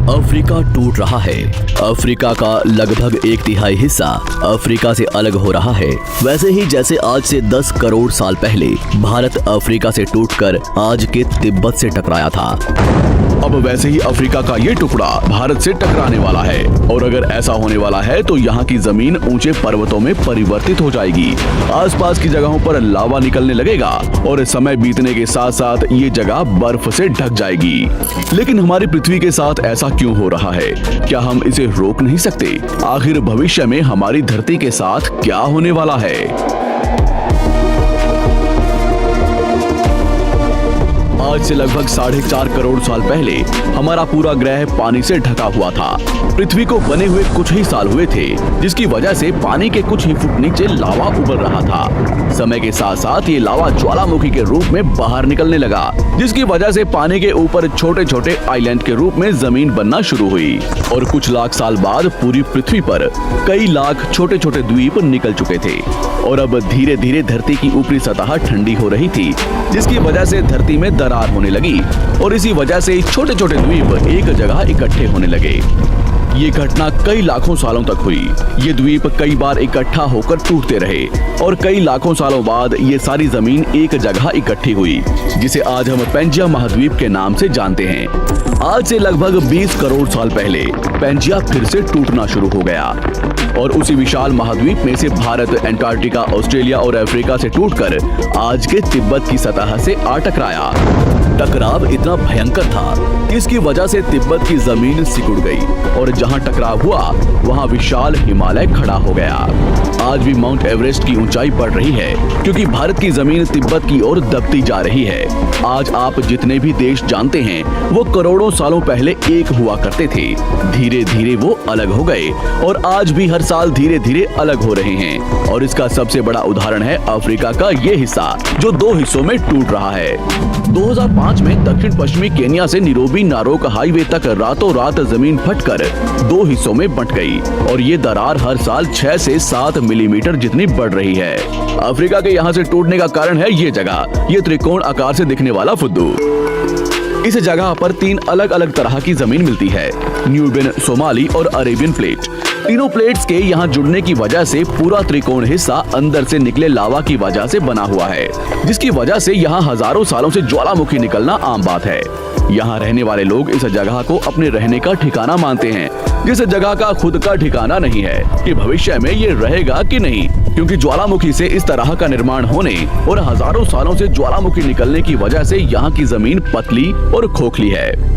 Africa टूट रहा है। अफ्रीका का लगभग 1/3 हिस्सा अफ्रीका से अलग हो रहा है। वैसे ही जैसे आज से 10 करोड़ साल पहले भारत अफ्रीका से टूटकर आज के तिब्बत से टकराया था, अब वैसे ही अफ्रीका का ये टुकड़ा भारत से टकराने वाला है। और अगर ऐसा होने वाला है तो यहाँ की जमीन ऊंचे पर्वतों में परिवर्तित हो जाएगी। आसपास की जगहों पर लावा निकलने लगेगा और समय बीतने के साथ साथ ये जगह बर्फ से ढक जाएगी। लेकिन हमारी पृथ्वी के साथ ऐसा क्यों हो रहा है? क्या हम इसे रोक नहीं सकते? आखिर भविष्य में हमारी धरती के साथ क्या होने वाला है? आज से लगभग 4.5 करोड़ साल पहले हमारा पूरा ग्रह पानी से ढका हुआ था। पृथ्वी को बने हुए कुछ ही साल हुए थे, जिसकी वजह से पानी के कुछ ही फुट नीचे लावा उबल रहा था। समय के साथ साथ ये लावा ज्वालामुखी के रूप में बाहर निकलने लगा, जिसकी वजह से पानी के ऊपर छोटे छोटे आइलैंड के रूप में जमीन बनना शुरू हुई। और कुछ लाख साल बाद पूरी पृथ्वी पर कई लाख छोटे छोटे द्वीप निकल चुके थे। और अब धीरे धीरे धरती की ऊपरी सतह ठंडी हो रही थी, जिसकी वजह से धरती में दरार होने लगी और इसी वजह से छोटे छोटे द्वीप एक जगह इकट्ठे होने लगे। ये घटना कई लाखों सालों तक हुई। ये द्वीप कई बार इकट्ठा होकर टूटते रहे और कई लाखों सालों बाद ये सारी जमीन एक जगह इकट्ठी हुई, जिसे आज हम पैंजिया महाद्वीप के नाम से जानते हैं। आज से लगभग 20 करोड़ साल पहले पैंजिया फिर से टूटना शुरू हो गया और उसी विशाल महाद्वीप में से भारत, अंटार्कटिका, ऑस्ट्रेलिया और अफ्रीका से टूटकर आज के तिब्बत की सतह से आ टकराया। टकराव इतना भयंकर था कि इसकी वजह से तिब्बत की जमीन सिकुड़ गई और जहां टकराव हुआ वहां विशाल हिमालय खड़ा हो गया। आज भी माउंट एवरेस्ट की ऊंचाई बढ़ रही है, क्योंकि भारत की जमीन तिब्बत की ओर दबती जा रही है। आज आप जितने भी देश जानते हैं वो करोड़ों सालों पहले एक हुआ करते थे। धीरे धीरे वो अलग हो गए और आज भी हर साल धीरे धीरे अलग हो रहे हैं। और इसका सबसे बड़ा उदाहरण है अफ्रीका का ये हिस्सा, जो 2 हिस्सों में टूट रहा है। 2005 में दक्षिण पश्चिमी केन्या से नीरोबी नारोक हाईवे तक रातों रात जमीन फटकर 2 हिस्सों में बंट गई और ये दरार हर साल 6 से 7 मिलीमीटर जितनी बढ़ रही है। अफ्रीका के यहाँ से टूटने का कारण है ये जगह, ये त्रिकोण आकार से दिखने वाला फुद्दू। इस जगह पर 3 अलग अलग तरह की जमीन मिलती है, न्यूबियन, सोमाली और अरेबियन प्लेट। तीनों प्लेट्स के यहाँ जुड़ने की वजह से पूरा त्रिकोण हिस्सा अंदर से निकले लावा की वजह से बना हुआ है, जिसकी वजह से यहाँ हजारों सालों से ज्वालामुखी निकलना आम बात है। यहाँ रहने वाले लोग इस जगह को अपने रहने का ठिकाना मानते हैं, जिस जगह का खुद का ठिकाना नहीं है कि भविष्य में ये रहेगा कि नहीं, क्योंकि ज्वालामुखी से इस तरह का निर्माण होने और हजारों सालों से ज्वालामुखी निकलने की वजह से यहाँ की जमीन पतली और खोखली है।